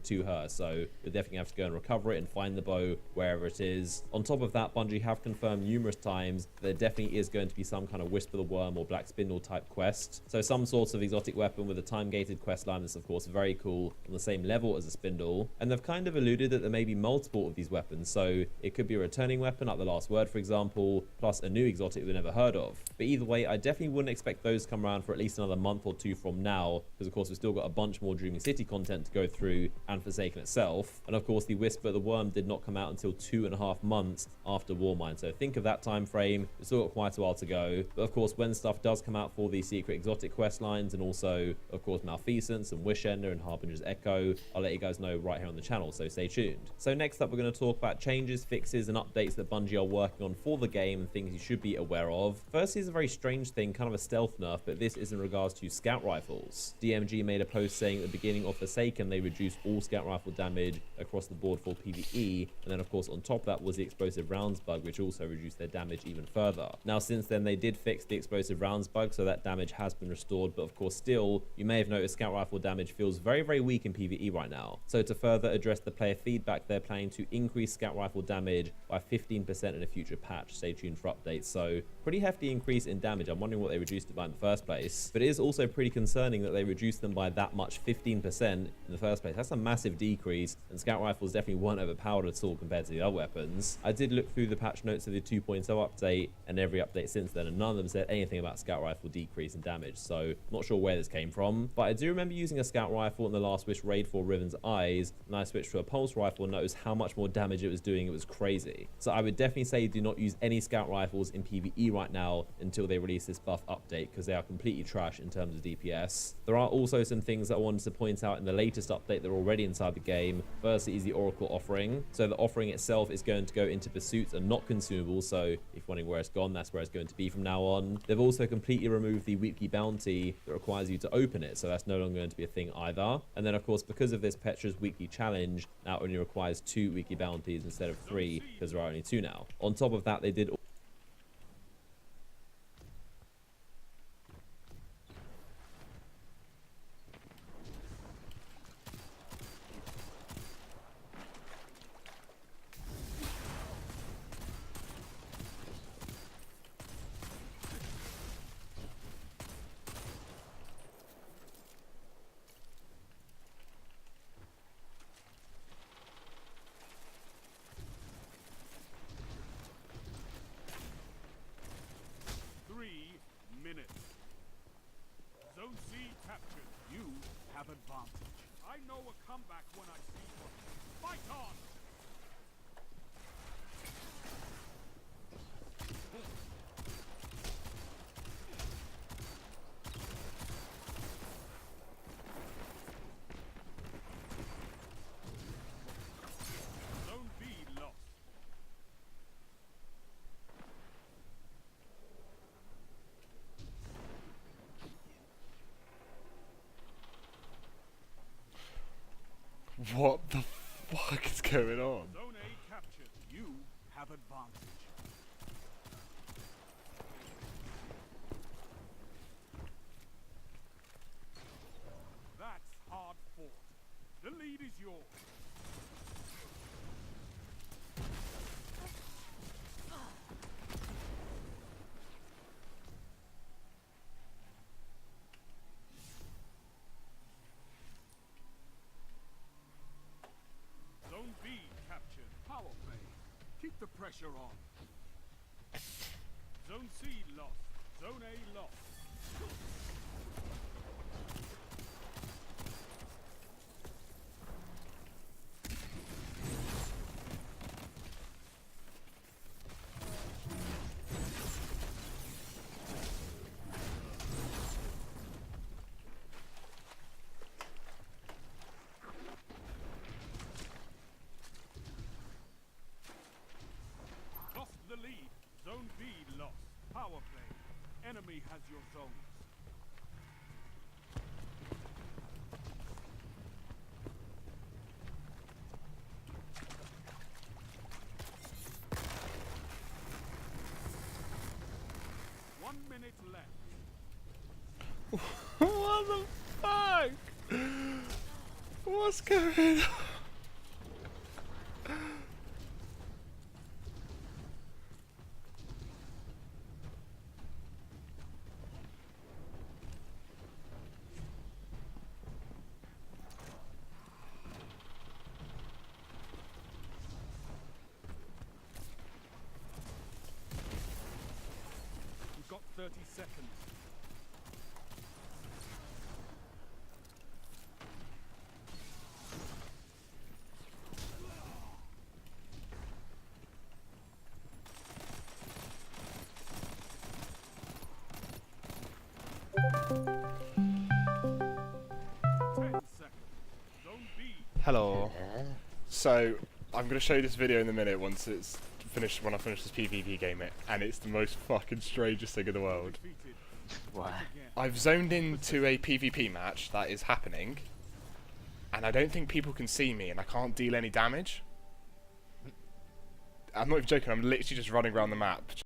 to her. So you'll definitely have to go and recover it and find the bow wherever it is. On top of that, Bungie have confirmed numerous times that there definitely is going to be some kind of Whisper the Worm or Black Spindle type quest. So some sort of exotic weapon with a time-gated quest line that's of course very cool, on the same level as a spindle. And they've kind of alluded that there may be multiple of these weapons. So it could be a returning weapon, like the Last Word, for example, plus a new exotic we've never heard of. But either way, I definitely wouldn't expect those to come around for at least another month or two from now, because of course we've still got a bunch more Dreaming City content to go through, and Forsaken itself. And of course the Whisper the Worm did not come out until 2.5 months after Warmind, so think of that time frame. We've still got quite a while to go. But of course when stuff does come out for the secret exotic quest lines, and also of course Malfeasance and Wishender and Harbinger's Echo, I'll let you guys know right here on the channel, so stay tuned. So next up, we're going to talk about changes, fixes and updates that Bungie are working on for the game, and things you should be aware of. Firstly is a very strange thing, kind of a stealth nerf, but this is in regards to scout rifles. DMG made a post saying at the beginning of Forsaken they reduced all scout rifle damage across the board for PvE, and then of course on top of that was the explosive rounds bug, which also reduced their damage even further. Now since then they did fix the explosive rounds bug, so that damage has been restored, but of course still you may have noticed scout rifle damage feels very weak in PvE right now. So to further address the player feedback, they're planning to increase scout rifle damage by 15% in a future patch. Stay tuned for updates. So pretty hefty increase in damage. I'm wondering what they reduced it by in the first place, but it is also pretty concerning that they reduced them by that much, 15% in the first place. That's a massive decrease, and scout rifles definitely weren't overpowered at all compared to the other weapons. I did look through the patch notes of the 2.0 update and every update since then, and none of them said anything about scout rifle decrease in damage, so not sure where this came from. But I do remember using a scout rifle in the last Wish raid for Riven's Eyes, and I switched to a pulse rifle and noticed how much more damage it was doing. It was crazy. So I would definitely say do not use any scout rifles in PvE right now until they release this buff update, because they are completely trash in terms of DPS. There are also some things that I wanted to point out in the latest update that are already inside the game. Firstly is the Oracle offering. So the offering itself is going to go into pursuits and not consumables, so if you're wondering where it's gone, that's where it's going to be from now on. They've also completely removed the weekly bounty that requires you to open it, so that's no longer going to be a thing either. And then of course because of this, Petra's weekly challenge now only requires 2 weekly bounties instead of 3, because there are only 2 now. On top of that, they did Zone C captured. You have advantage. I know a comeback when I see one. Fight on! Zone B lost. What the fuck is going on? Zone A captured. You have advantage. That's hard fought. The lead is yours. Zone B captured. Power play. Keep the pressure on. Zone C lost. Zone A lost. Lost the lead. Zone B lost. Power play. Enemy has your zones. One minute left. What the fuck? What's going on? You've got 30 seconds. Hello. So, I'm going to show you this video in a minute once it's finished, when I finish this PvP game, and it's the most fucking strangest thing in the world. Why? I've zoned into a PvP match that is happening, and I don't think people can see me, and I can't deal any damage. I'm not even joking, I'm literally just running around the map,